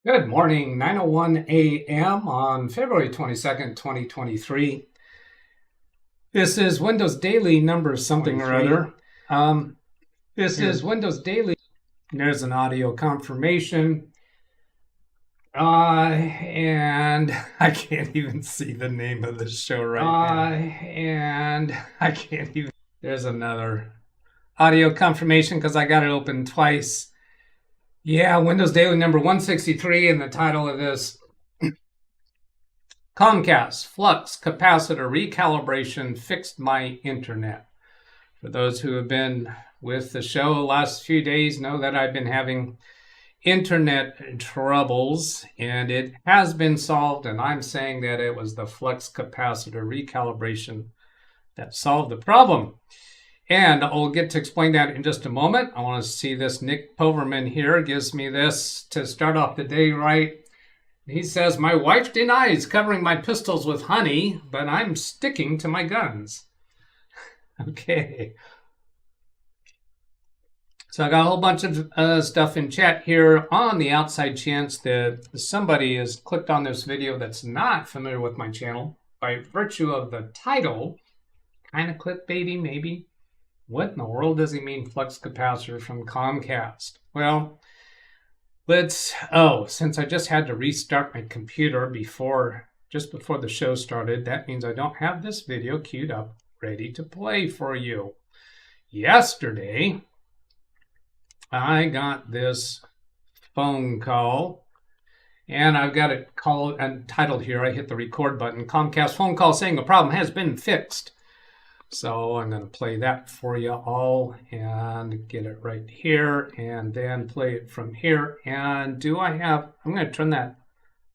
Good morning, 9:01 a.m. on February 22nd, 2023. This is Windows Daily number something or other. This is Windows Daily. There's an audio confirmation. And I can't even see the name of the show right now. And I can't even. There's another audio confirmation because I got it open twice. Yeah, Windows Daily number 163, and the title of this: Comcast, Flux, Capacitor, Recalibration fixed my internet. For those who have been with the show the last few days know that I've been having internet troubles, and it has been solved, and I'm saying that it was the Flux Capacitor Recalibration that solved the problem. And I'll get to explain that in just a moment. I want to see this. Nick Poverman here gives me this to start off the day right. He says, my wife denies covering my pistols with honey, but I'm sticking to my guns. Okay. So I got a whole bunch of stuff in chat here on the outside chance that somebody has clicked on this video that's not familiar with my channel by virtue of the title. Kind of clickbaity, maybe. What in the world does he mean, Flux Capacitor from Comcast? Well, since I just had to restart my computer just before the show started, that means I don't have this video queued up, ready to play for you. Yesterday, I got this phone call, and I've got it titled here. I hit the record button. Comcast phone call saying the problem has been fixed. So I'm going to play that for you all and get it right here and then play it from here. And I'm going to turn that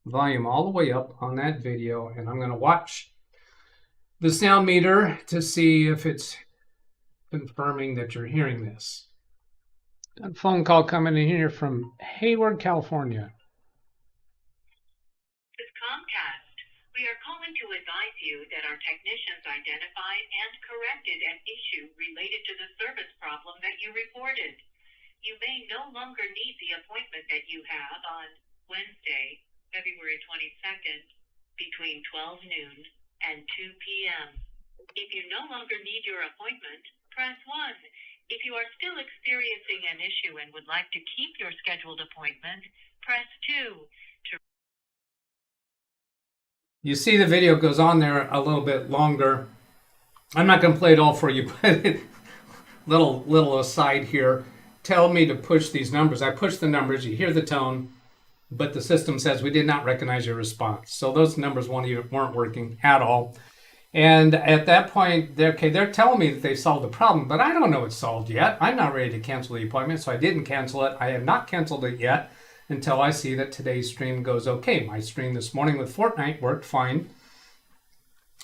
volume all the way up on that video, and I'm going to watch the sound meter to see if it's confirming that you're hearing this. Got a phone call coming in here from Hayward, California. This is Comcast. We are calling to advise you that our technicians identified and corrected an issue related to the service problem that you reported. You may no longer need the appointment that you have on Wednesday, February 22nd, between 12 noon and 2 p.m. If you no longer need your appointment, press 1. If you are still experiencing an issue and would like to keep your scheduled appointment, press 2. You see the video goes on there a little bit longer. I'm not going to play it all for you, but little aside here. Tell me to push these numbers. I push the numbers. You hear the tone, but the system says we did not recognize your response. So those numbers weren't working at all. And at that point, they're telling me that they solved the problem, but I don't know it's solved yet. I'm not ready to cancel the appointment, so I didn't cancel it. I have not canceled it yet until I see that today's stream goes okay. My stream this morning with Fortnite worked fine.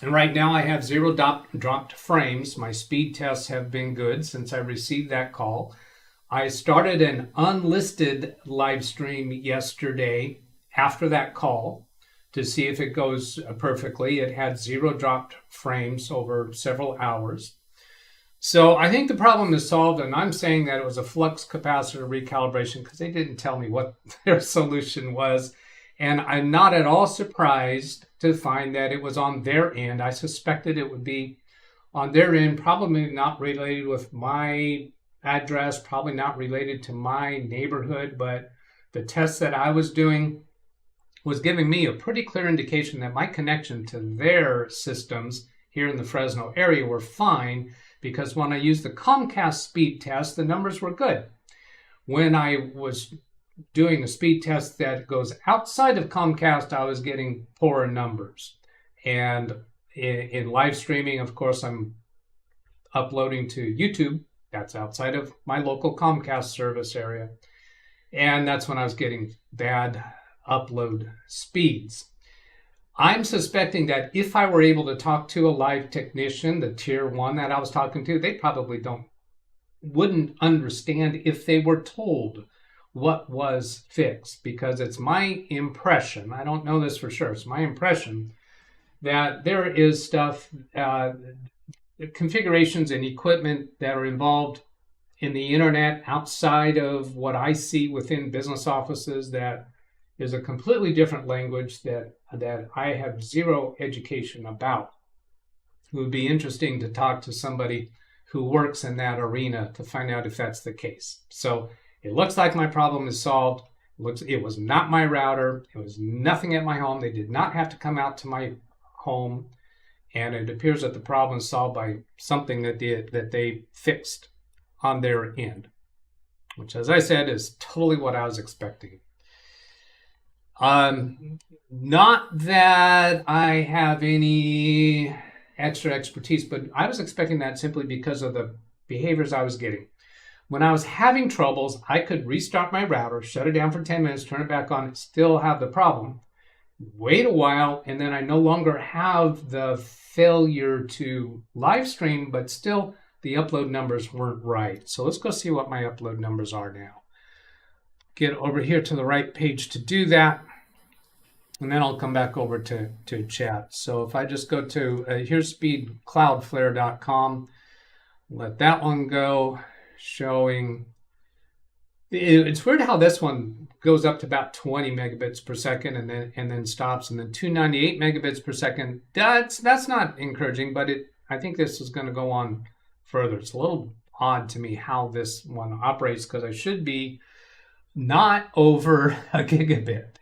And right now I have 0 dropped frames. My speed tests have been good since I received that call. I started an unlisted live stream yesterday after that call to see if it goes perfectly. It had 0 dropped frames over several hours. So I think the problem is solved, and I'm saying that it was a flux capacitor recalibration because they didn't tell me what their solution was. And I'm not at all surprised to find that it was on their end. I suspected it would be on their end, probably not related with my address, probably not related to my neighborhood, but the tests that I was doing was giving me a pretty clear indication that my connection to their systems here in the Fresno area were fine, because when I used the Comcast speed test, the numbers were good. When I was doing a speed test that goes outside of Comcast, I was getting poorer numbers. And in live streaming, of course, I'm uploading to YouTube. That's outside of my local Comcast service area. And that's when I was getting bad upload speeds. I'm suspecting that if I were able to talk to a live technician, the tier 1 that I was talking to, they probably wouldn't understand if they were told what was fixed, because it's my impression, I don't know this for sure, it's my impression that there is stuff, configurations and equipment that are involved in the internet outside of what I see within business offices that is a completely different language that I have zero education about. It would be interesting to talk to somebody who works in that arena to find out if that's the case. So it looks like my problem is solved. It was not my router. It was nothing at my home. They did not have to come out to my home. And it appears that the problem is solved by something that they fixed on their end, which, as I said, is totally what I was expecting. Not that I have any extra expertise, but I was expecting that simply because of the behaviors I was getting. When I was having troubles, I could restart my router, shut it down for 10 minutes, turn it back on, still have the problem, wait a while, and then I no longer have the failure to live stream, but still the upload numbers weren't right. So let's go see what my upload numbers are now. Get over here to the right page to do that, and then I'll come back over to chat. So if I just go to, here's speedcloudflare.com, let that one go, showing, it's weird how this one goes up to about 20 megabits per second and then stops, and then 298 megabits per second. That's not encouraging, but I think this is going to go on further. It's a little odd to me how this one operates, because I should be not over a gigabit.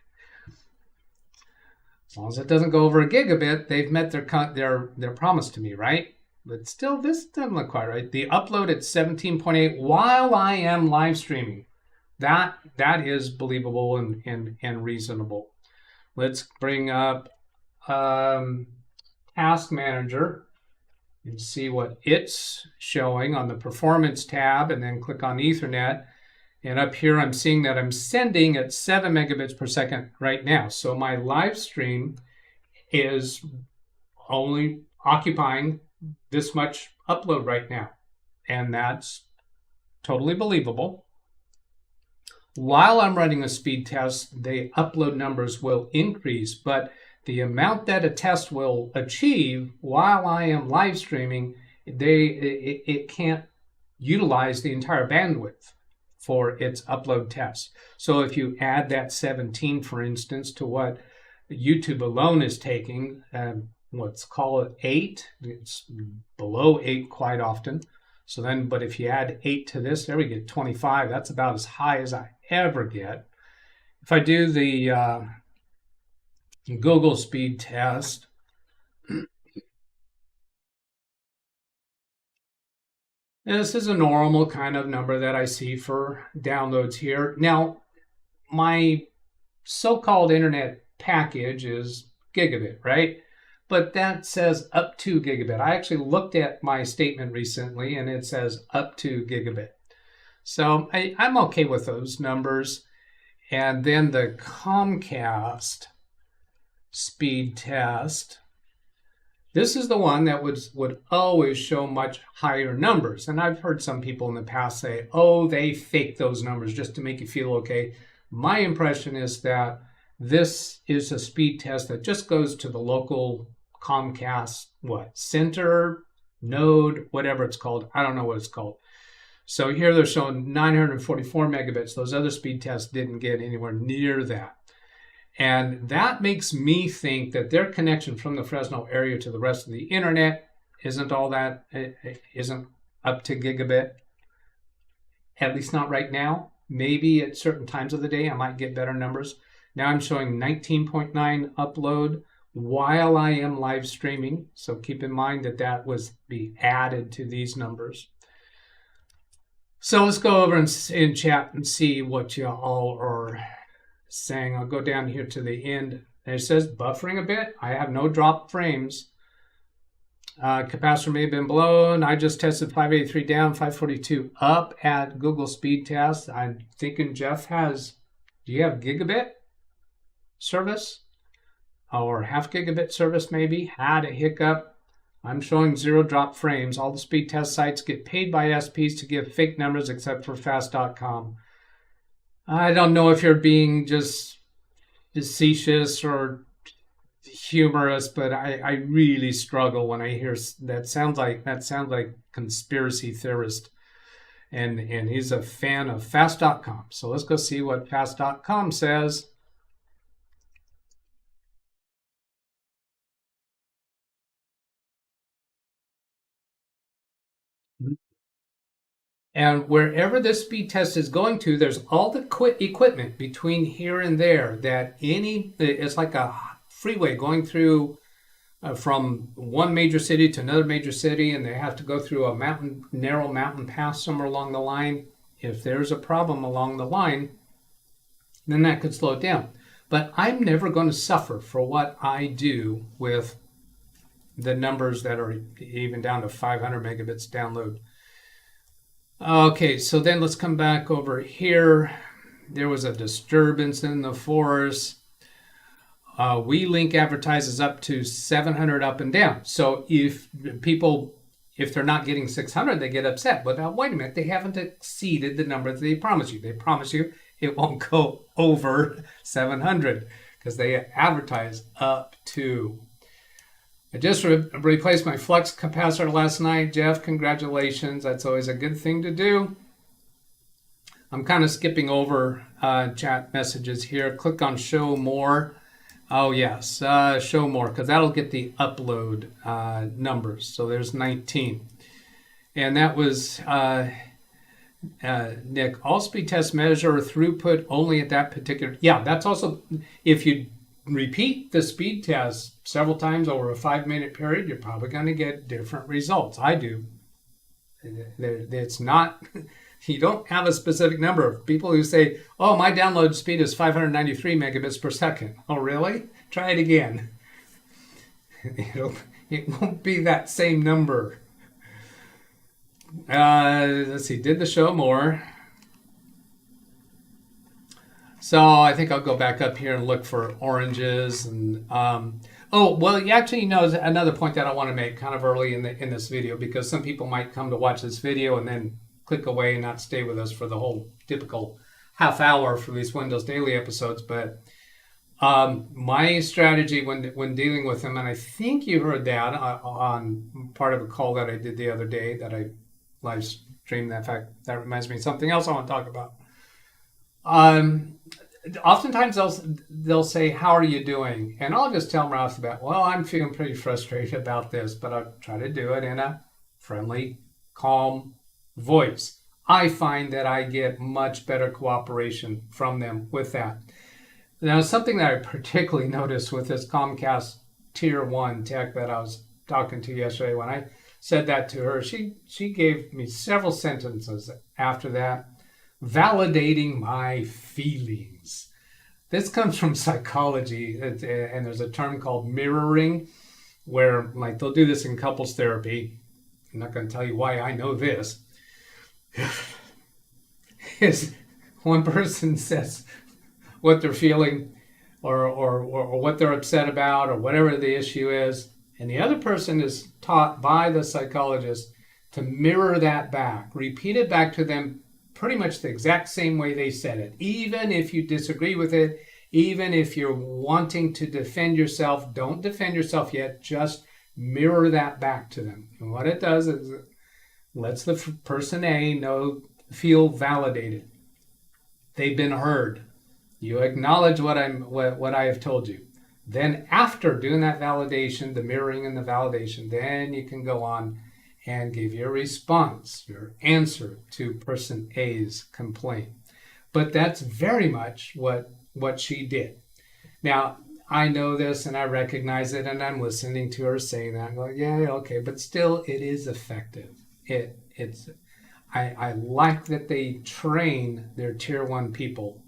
As long as it doesn't go over a gigabit, they've met their promise to me, right? But still, this doesn't look quite right. The upload at 17.8 while I am live streaming. That is believable and reasonable. Let's bring up Task Manager and see what it's showing on the Performance tab, and then click on Ethernet. And up here, I'm seeing that I'm sending at 7 megabits per second right now. So my live stream is only occupying this much upload right now. And that's totally believable. While I'm running a speed test, the upload numbers will increase, but the amount that a test will achieve while I am live streaming, it can't utilize the entire bandwidth for its upload test. So if you add that 17, for instance, to what YouTube alone is taking, let's call it 8, it's below 8 quite often. So then, but if you add 8 to this, there we get 25. That's about as high as I ever get. If I do the Google speed test, this is a normal kind of number that I see for downloads here. Now, my so-called internet package is gigabit, right? But that says up to gigabit. I actually looked at my statement recently, and it says up to gigabit. So I'm okay with those numbers. And then the Comcast speed test. This is the one that would always show much higher numbers. And I've heard some people in the past say, oh, they fake those numbers just to make you feel okay. My impression is that this is a speed test that just goes to the local Comcast, center, node, whatever it's called. I don't know what it's called. So here they're showing 944 megabits. Those other speed tests didn't get anywhere near that. And that makes me think that their connection from the Fresno area to the rest of the internet isn't up to gigabit, at least not right now. Maybe at certain times of the day I might get better numbers. Now I'm showing 19.9 upload while I am live streaming. So keep in mind that was be added to these numbers. So let's go over in chat and see what you all are saying. I'll go down here to the end. And it says buffering a bit. I have no drop frames. Capacitor may have been blown. I just tested 583 down, 542 up at Google speed test. I'm thinking Jeff do you have gigabit service? Or half gigabit service maybe? Had a hiccup. I'm showing 0 drop frames. All the speed test sites get paid by SPs to give fake numbers except for fast.com. I don't know if you're being just facetious or humorous, but I really struggle when I hear that. Sounds like conspiracy theorist, and he's a fan of fast.com. So let's go see what fast.com says. And wherever this speed test is going to, there's all the equipment between here and there that it's like a freeway going through from one major city to another major city, and they have to go through a narrow mountain pass somewhere along the line. If there's a problem along the line, then that could slow it down. But I'm never going to suffer for what I do with the numbers that are even down to 500 megabits download. Okay, so then let's come back over here. There was a disturbance in the forest. WeLink advertises up to 700 up and down. So if they're not getting 600, they get upset. But now, wait a minute, they haven't exceeded the number that they promise you. They promise you it won't go over 700 because they advertise up to. I just replaced my Flux capacitor last night. Jeff, congratulations. That's always a good thing to do. I'm kind of skipping over chat messages here. Click on show more. Oh, yes, show more, because that'll get the upload numbers. So there's 19. And that was Nick. All speed tests measure throughput only at that particular. Yeah, that's also, if you repeat the speed test several times over a 5-minute period, you're probably going to get different results. I do. It's not, you don't have a specific number of people who say, oh, my download speed is 593 megabits per second. Oh, really? Try it again. It won't be that same number. Let's see, did the show more. So I think I'll go back up here and look for oranges. And oh, well, actually, another point that I want to make kind of early in this video, because some people might come to watch this video and then click away and not stay with us for the whole typical half hour for these Windows Daily episodes. But my strategy when dealing with them, and I think you heard that on part of a call that I did the other day that I live streamed. In fact, that reminds me of something else I want to talk about. Oftentimes they'll say, how are you doing? And I'll just tell them right off the bat, well, I'm feeling pretty frustrated about this, but I'll try to do it in a friendly, calm voice. I find that I get much better cooperation from them with that. Now, something that I particularly noticed with this Comcast Tier 1 tech that I was talking to yesterday, when I said that to her, she gave me several sentences after that, validating my feelings. This comes from psychology, and there's a term called mirroring, where like they'll do this in couples therapy. I'm not going to tell you why I know this. Is one person says what they're feeling or what they're upset about or whatever the issue is, and the other person is taught by the psychologist to mirror that back, repeat it back to them pretty much the exact same way they said it. Even if you disagree with it, even if you're wanting to defend yourself, don't defend yourself yet, just mirror that back to them. And what it does is it lets the person A feel validated. They've been heard. You acknowledge what I have told you. Then after doing that validation, the mirroring and the validation, then you can go on and give your response, your answer to person A's complaint. But that's very much what she did. Now, I know this and I recognize it, and I'm listening to her saying that. I'm going, yeah, okay, but still it is effective. I like that they train their Tier 1 people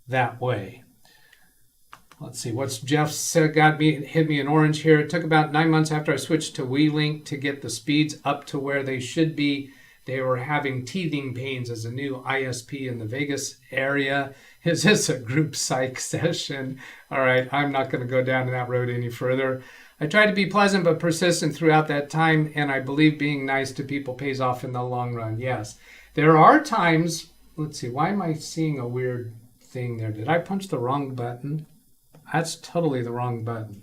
that way. Let's see, what's Jeff said hit me in orange here. It took about 9 months after I switched to WeLink to get the speeds up to where they should be. They were having teething pains as a new ISP in the Vegas area. Is this a group psych session? All right, I'm not going to go down that road any further. I tried to be pleasant but persistent throughout that time, and I believe being nice to people pays off in the long run. Yes, there are times, let's see, why am I seeing a weird thing there? Did I punch the wrong button? That's totally the wrong button.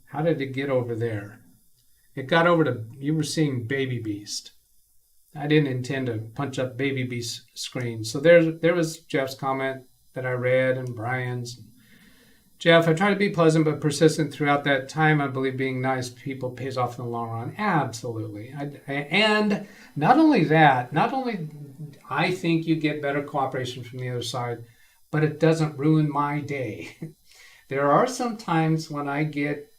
How did it get over there? It got over to, you were seeing Baby Beast. I didn't intend to punch up Baby Beast's screen. So there was Jeff's comment that I read, and Brian's. Jeff, I try to be pleasant but persistent throughout that time. I believe being nice to people pays off in the long run. Absolutely. And not only that, I think you get better cooperation from the other side, but it doesn't ruin my day. There are some times when I get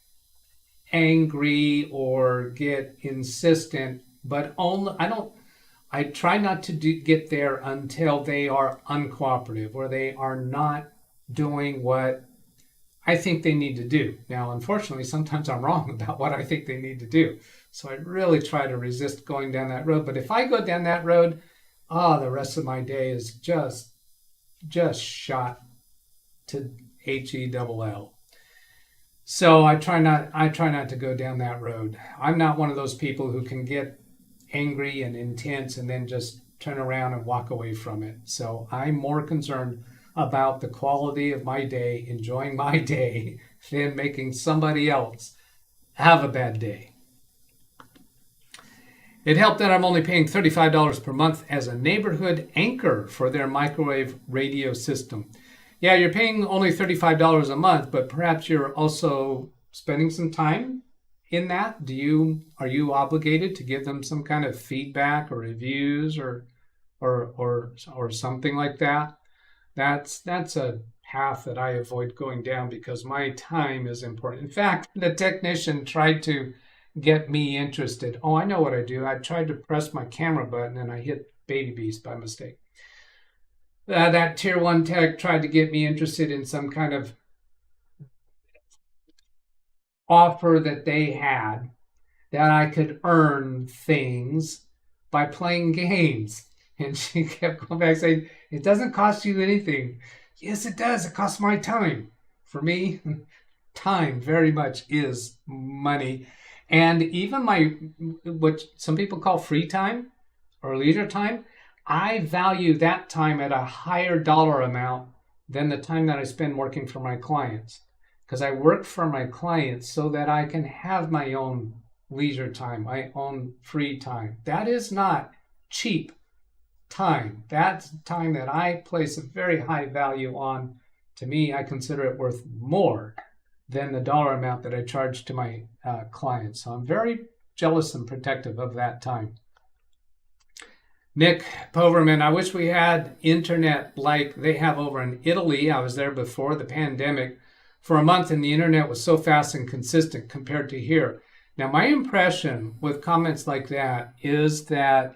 angry or get insistent, but only I try not to get there until they are uncooperative or they are not doing what I think they need to do. Now, unfortunately, sometimes I'm wrong about what I think they need to do. So I really try to resist going down that road. But if I go down that road, the rest of my day is just shot to HELL. So I try not to go down that road. I'm not one of those people who can get angry and intense and then just turn around and walk away from it. So I'm more concerned about the quality of my day, enjoying my day, than making somebody else have a bad day. It helped that I'm only paying $35 per month as a neighborhood anchor for their microwave radio system. Yeah, you're paying only $35 a month, but perhaps you're also spending some time in that. Are you obligated to give them some kind of feedback or reviews or something like that? That's a path that I avoid going down because my time is important. In fact, the technician tried to get me interested. Oh, I know what I do. I tried to press my camera button and I hit Baby Beast by mistake. That tier 1 tech tried to get me interested in some kind of offer that they had that I could earn things by playing games. And she kept going back saying, it doesn't cost you anything. Yes, it does. It costs my time. For me, time very much is money. And even what some people call free time or leisure time, I value that time at a higher dollar amount than the time that I spend working for my clients. Because I work for my clients so that I can have my own leisure time, my own free time. That is not cheap time. That's time that I place a very high value on. To me, I consider it worth more than the dollar amount that I charge to my clients. So I'm very jealous and protective of that time. Nick Poverman, I wish we had internet like they have over in Italy. I was there before the pandemic for a month and the internet was so fast and consistent compared to here. Now, my impression with comments like that is that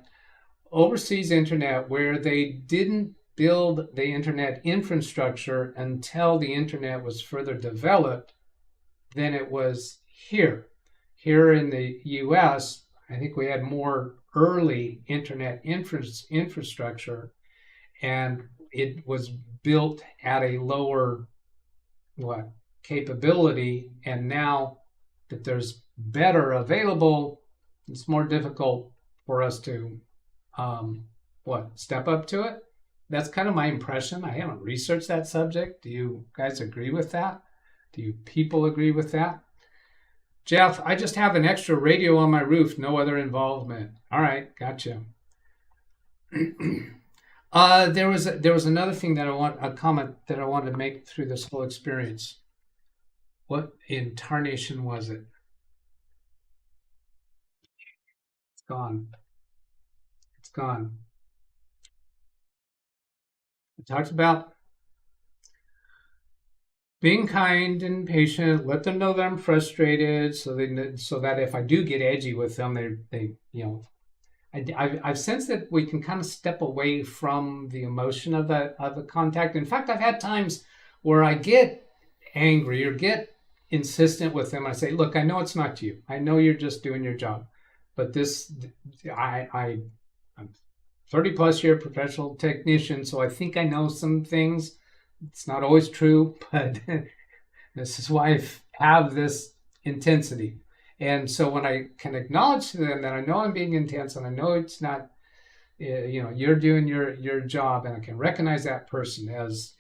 overseas internet, where they didn't build the internet infrastructure until the internet was further developed than it was here. Here in the US, I think we had more early internet infrastructure, and it was built at a lower capability. And now that there's better available, it's more difficult for us to step up to it. That's kind of my impression. I haven't researched that subject. Do you guys agree with that? Do you people agree with that? Jeff, I just have an extra radio on my roof, no other involvement. All right, gotcha. There was another thing that a comment that I wanted to make through this whole experience. What in tarnation was it? It's gone. It's gone. I talked about being kind and patient, let them know that I'm frustrated, so that if I do get edgy with them, I've sensed that we can kind of step away from the emotion of the contact. In fact, I've had times where I get angry or get insistent with them. I say, look, I know it's not you. I know you're just doing your job, but I'm 30 plus year professional technician, so I think I know some things. It's not always true, but this is why I have this intensity. And so when I can acknowledge to them that I know I'm being intense and I know it's not, you're doing your job, and I can recognize that person as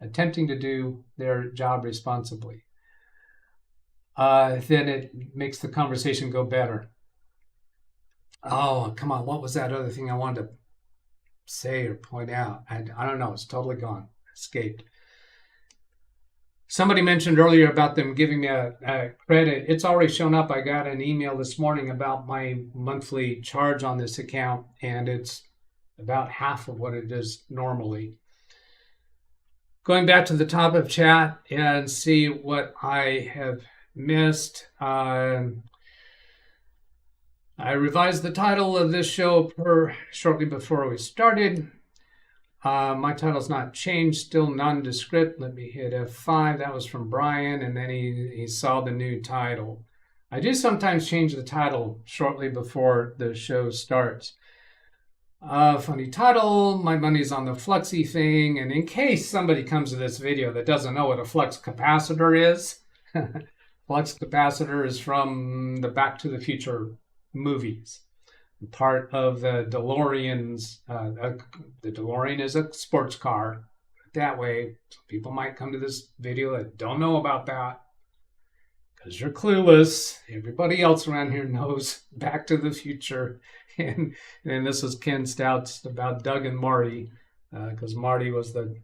attempting to do their job responsibly, then it makes the conversation go better. Oh, come on. What was that other thing I wanted to say or point out? I don't know. It's totally gone. Escaped. Somebody mentioned earlier about them giving me a credit. It's already shown up. I got an email this morning about my monthly charge on this account, and it's about half of what it is normally. Going back to the top of chat and see what I have missed. I revised the title of this show shortly before we started. My title's not changed, still nondescript. Let me hit F5. That was from Brian, and then he saw the new title. I do sometimes change the title shortly before the show starts. Funny title, my money's on the Fluxy thing, and in case somebody comes to this video that doesn't know what a flux capacitor is, flux capacitor is from the Back to the Future movies. Part of the DeLorean's, the DeLorean is a sports car. That way, people might come to this video that don't know about that because you're clueless. Everybody else around here knows Back to the Future. And this is Ken Stout's about Doug and Marty, because Marty was the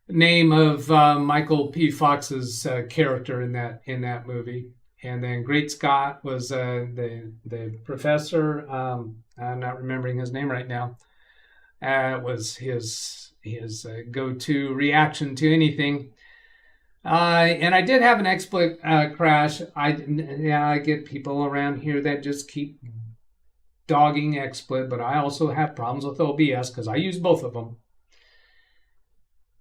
name of Michael P. Fox's character in that movie. And then Great Scott was the professor. I'm not remembering his name right now. Was his go-to reaction to anything. And I did have an XSplit crash. I get people around here that just keep dogging XSplit, but I also have problems with OBS because I use both of them.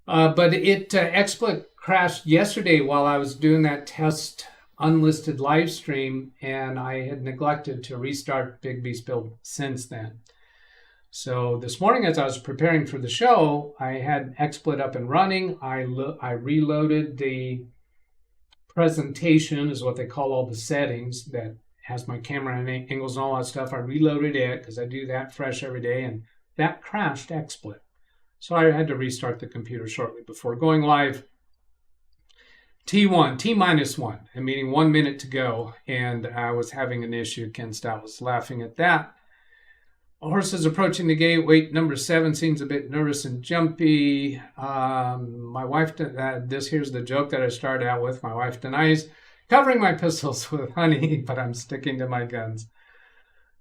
But XSplit crashed yesterday while I was doing that test unlisted live stream, and I had neglected to restart Big Beast Build since then. So this morning, as I was preparing for the show, I had XSplit up and running. I reloaded the presentation, is what they call all the settings that has my camera and angles and all that stuff. I reloaded it because I do that fresh every day, and that crashed XSplit. So I had to restart the computer shortly before going live. T-1, meaning 1 minute to go, and I was having an issue. Ken Stout was laughing at that. A horse is approaching the gate. Wait, number 7 seems a bit nervous and jumpy. My wife, here's the joke that I started out with. My wife denies covering my pistols with honey, but I'm sticking to my guns.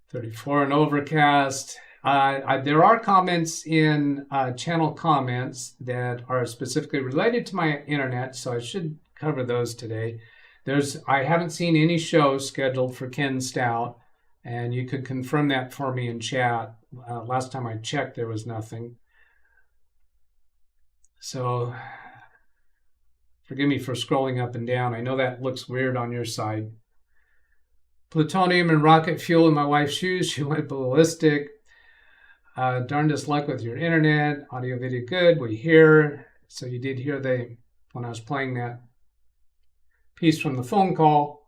34 and overcast. There are comments in channel comments that are specifically related to my internet, so I should cover those today. I haven't seen any shows scheduled for Ken Stout, and you could confirm that for me in chat. Last time I checked, there was nothing. So forgive me for scrolling up and down. I know that looks weird on your side. Plutonium and rocket fuel in my wife's shoes. She went ballistic. Darndest luck with your internet. Audio, video, good. We hear. So you did hear when I was playing that piece from the phone call.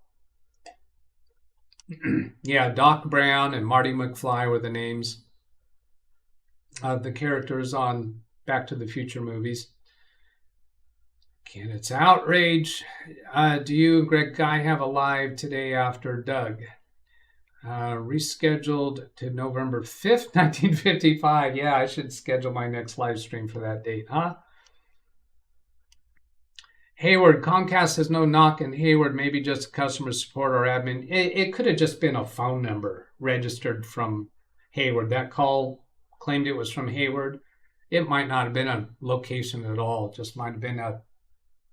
Yeah, Doc Brown and Marty McFly were the names of the characters on Back to the Future movies. It's outrage. Do you and Greg Guy have a live today after Doug? Rescheduled to November 5th, 1955. Yeah, I should schedule my next live stream for that date, huh? Hayward, Comcast has no knock in Hayward, maybe just customer support or admin. It could have just been a phone number registered from Hayward. That call claimed it was from Hayward. It might not have been a location at all. It just might have been a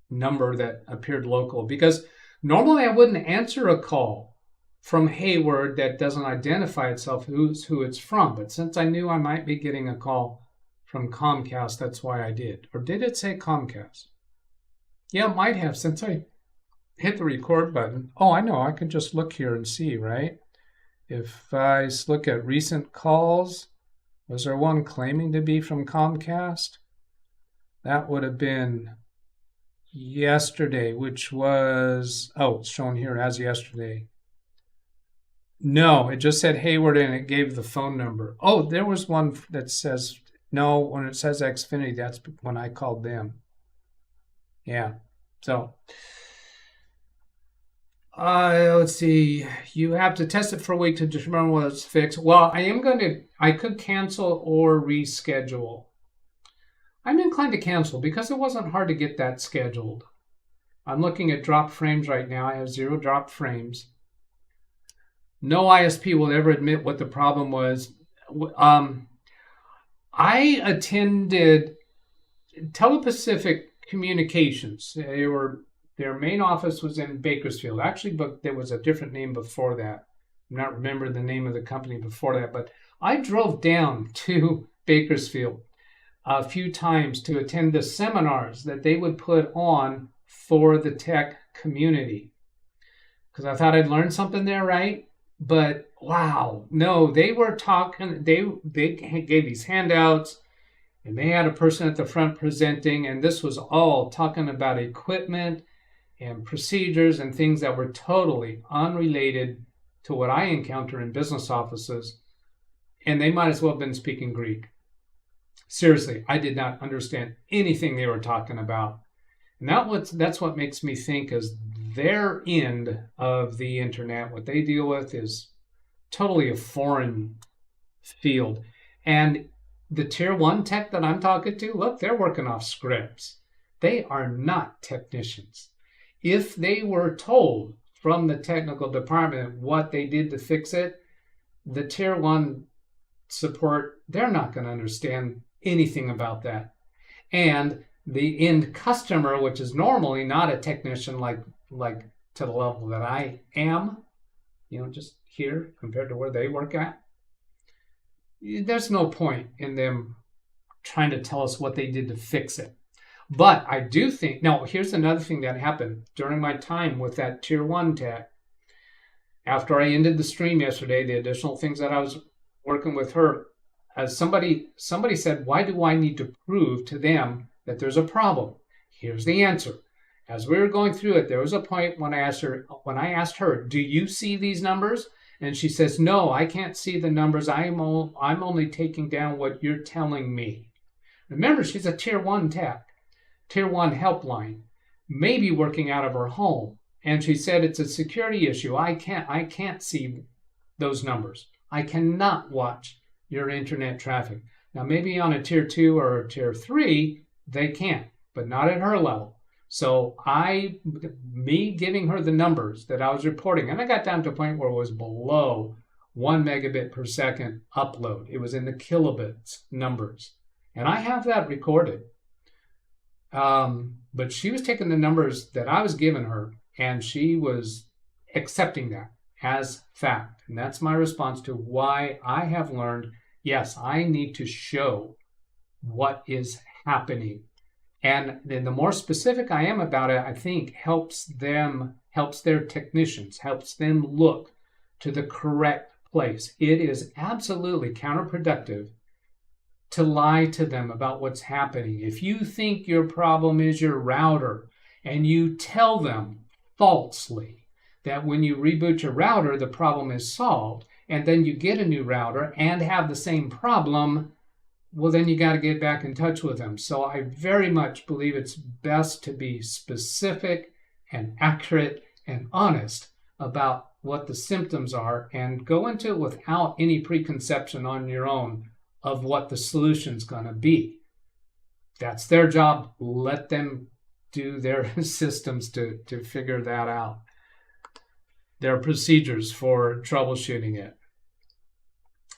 number that appeared local, because normally I wouldn't answer a call from Hayward that doesn't identify itself who it's from. But since I knew I might be getting a call from Comcast, that's why I did. Or did it say Comcast? Yeah, it might have, since I hit the record button. Oh, I know. I can just look here and see, right? If I look at recent calls, was there one claiming to be from Comcast? That would have been yesterday, which was, it's shown here as yesterday. No, it just said Hayward and it gave the phone number. Oh, there was one that says, no, when it says Xfinity, that's when I called them. Yeah, so let's see. You have to test it for a week to determine whether it's fixed. Well, I could cancel or reschedule. I'm inclined to cancel because it wasn't hard to get that scheduled. I'm looking at drop frames right now. I have 0 drop frames. No ISP will ever admit what the problem was. I attended Telepacific Communications. Their main office was in Bakersfield. Actually, but there was a different name before that. I'm not remembering the name of the company before that, but I drove down to Bakersfield a few times to attend the seminars that they would put on for the tech community, because I thought I'd learn something there, right? But wow, no, they were talking, they gave these handouts, and they had a person at the front presenting, and this was all talking about equipment and procedures and things that were totally unrelated to what I encounter in business offices, and they might as well have been speaking Greek. Seriously, I did not understand anything they were talking about. And that's what makes me think is their end of the internet, what they deal with, is totally a foreign field. And the tier 1 tech that I'm talking to, look, they're working off scripts. They are not technicians. If they were told from the technical department what they did to fix it, the tier 1 support, they're not going to understand anything about that. And the end customer, which is normally not a technician like to the level that I am, just here compared to where they work at, there's no point in them trying to tell us what they did to fix it. But I do think, now here's another thing that happened during my time with that tier 1 tech. After I ended the stream yesterday, the additional things that I was working with her, somebody said, why do I need to prove to them that there's a problem? Here's the answer. As we were going through it, there was a point when I asked her, do you see these numbers? And she says, no, I can't see the numbers. I'm only taking down what you're telling me. Remember, she's a tier 1 tech, tier 1 helpline, maybe working out of her home. And she said, it's a security issue. I can't see those numbers. I cannot watch your internet traffic. Now, maybe on a tier 2 or a tier 3, they can, but not at her level. So me giving her the numbers that I was reporting, and I got down to a point where it was below 1 megabit per second upload. It was in the kilobits numbers. And I have that recorded. But she was taking the numbers that I was giving her, and she was accepting that as fact. And that's my response to why I have learned, yes, I need to show what is happening. And then the more specific I am about it, I think helps their technicians, helps them look to the correct place. It is absolutely counterproductive to lie to them about what's happening. If you think your problem is your router and you tell them falsely that when you reboot your router, the problem is solved, and then you get a new router and have the same problem, well, then you got to get back in touch with them. So I very much believe it's best to be specific and accurate and honest about what the symptoms are and go into it without any preconception on your own of what the solution's going to be. That's their job. Let them do their systems to figure that out. Their procedures for troubleshooting it.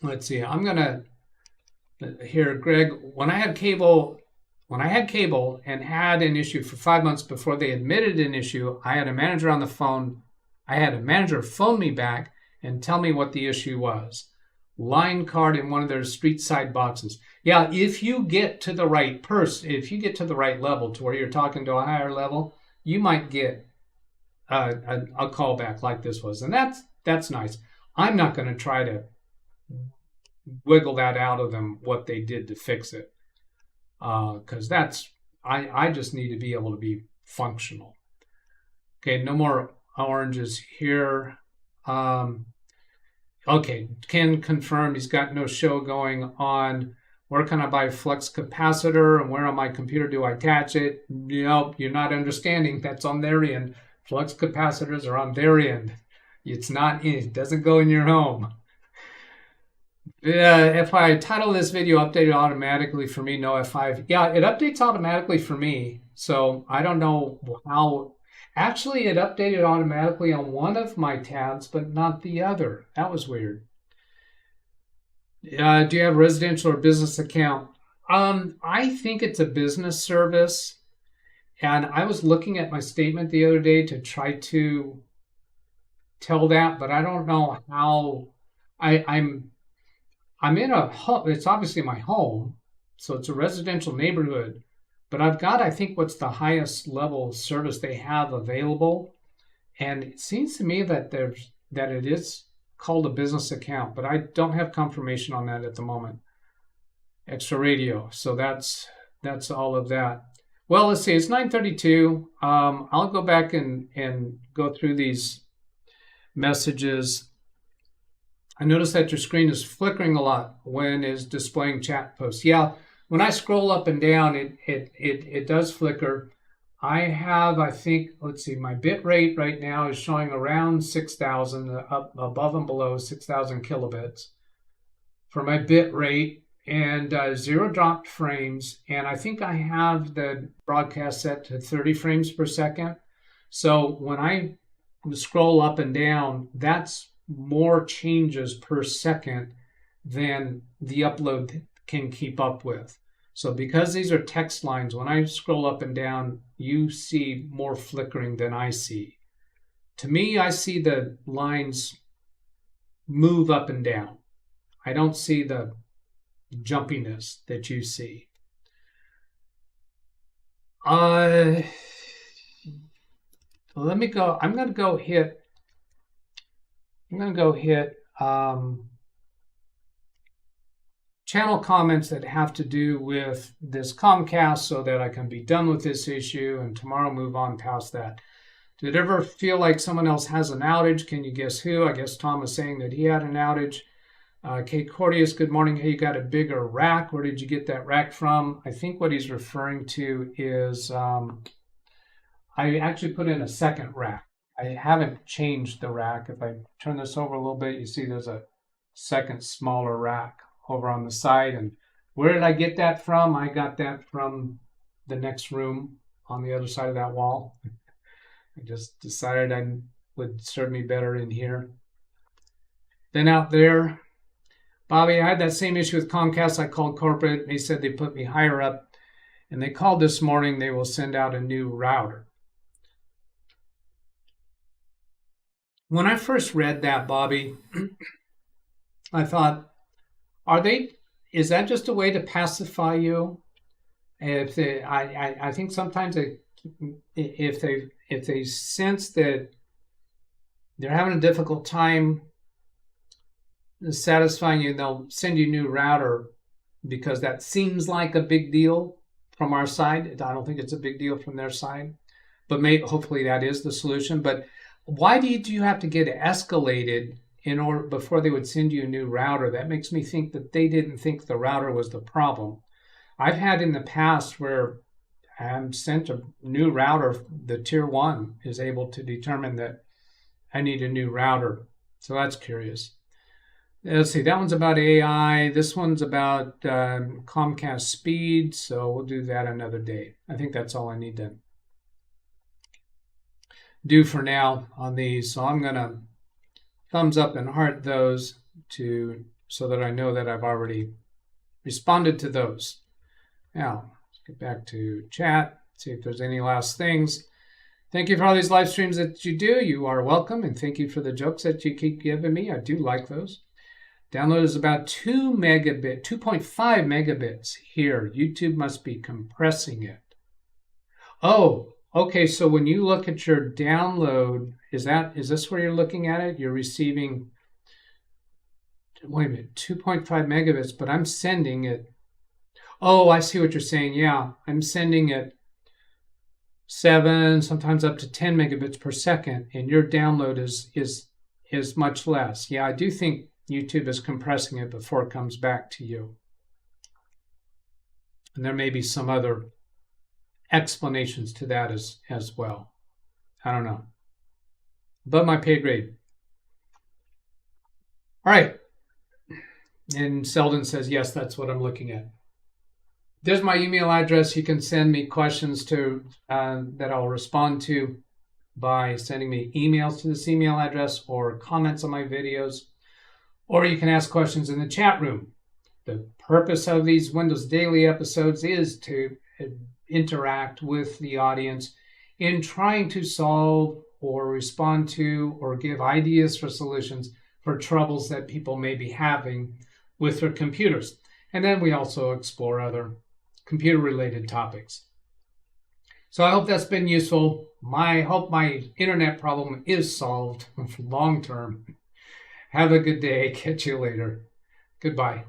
Let's see. I'm going to here, Greg, when I had cable and had an issue for 5 months before they admitted an issue, I had a manager on the phone. I had a manager phone me back and tell me what the issue was. Line card in one of their street side boxes. Yeah, if you get to the right person, if you get to the right level to where you're talking to a higher level, you might get a call back like this was. And that's nice. I'm not going to try to wiggle that out of them, what they did to fix it. Because I just need to be able to be functional. Okay, no more oranges here. Okay, Ken confirmed he's got no show going on. Where can I buy Flux Capacitor and where on my computer do I attach it? Nope, you're not understanding. That's on their end. Flux capacitors are on their end. It doesn't go in your home. If I title this video updated automatically for me, no F5. Yeah, it updates automatically for me. So I don't know how. Actually, it updated automatically on one of my tabs, but not the other. That was weird. Do you have a residential or business account? I think it's a business service, and I was looking at my statement the other day to try to tell that, but I don't know how. I'm in a home. It's obviously my home, so it's a residential neighborhood, but I've got, I think, what's the highest level service they have available, and it seems to me that it is called a business account, but I don't have confirmation on that at the moment. Extra radio, so that's all of that. Well, let's see, it's 9:32. I'll go back and go through these messages. I notice that your screen is flickering a lot when it's displaying chat posts. Yeah, when I scroll up and down, it does flicker. I have, I think, let's see, my bit rate right now is showing around 6,000, up above and below 6,000 kilobits for my bit rate, and 0 dropped frames. And I think I have the broadcast set to 30 frames per second. So when I scroll up and down, that's more changes per second than the upload can keep up with. So because these are text lines, when I scroll up and down, you see more flickering than I see. To me, I see the lines move up and down. I don't see the jumpiness that you see. Let me go. I'm going to go hit channel comments that have to do with this Comcast so that I can be done with this issue and tomorrow move on past that. Did it ever feel like someone else has an outage? Can you guess who? I guess Tom was saying that he had an outage. Kate Cordius, good morning. Hey, you got a bigger rack. Where did you get that rack from? I think what he's referring to is I actually put in a second rack. I haven't changed the rack. If I turn this over a little bit, you see there's a second smaller rack over on the side. And where did I get that from? I got that from the next room on the other side of that wall. I just decided I would serve me better in here. Then out there, Bobby, I had that same issue with Comcast. I called corporate. They said they put me higher up. And they called this morning. They will send out a new router. When I first read that, Bobby, I thought, is that just a way to pacify you? I think sometimes if they sense that they're having a difficult time satisfying you, they'll send you a new router because that seems like a big deal from our side. I don't think it's a big deal from their side, but hopefully that is the solution. But why did you have to get escalated in order before they would send you a new router? That makes me think that they didn't think the router was the problem. I've had in the past where I'm sent a new router, the tier 1 is able to determine that I need a new router. So that's curious. Let's see, that one's about AI. This one's about Comcast speed. So we'll do that another day. I think that's all I need to do for now on these. So I'm going to thumbs up and heart those so that I know that I've already responded to those. Now, let's get back to chat, see if there's any last things. Thank you for all these live streams that you do. You are welcome, and thank you for the jokes that you keep giving me. I do like those. Download is about 2.5 megabits here. YouTube must be compressing it. Oh, okay, so when you look at your download, is this where you're looking at it? You're receiving, wait a minute, 2.5 megabits, but I'm sending it. Oh, I see what you're saying. Yeah, I'm sending it 7, sometimes up to 10 megabits per second, and your download is much less. Yeah, I do think YouTube is compressing it before it comes back to you. And there may be some other explanations to that as well. I don't know. Above my pay grade. All right. And Selden says, yes, that's what I'm looking at. There's my email address. You can send me questions to that I'll respond to by sending me emails to this email address or comments on my videos. Or you can ask questions in the chat room. The purpose of these Windows Daily episodes is to interact with the audience in trying to solve or respond to or give ideas for solutions for troubles that people may be having with their computers. And then we also explore other computer-related topics. So I hope that's been useful. I hope my internet problem is solved long term. Have a good day. Catch you later. Goodbye.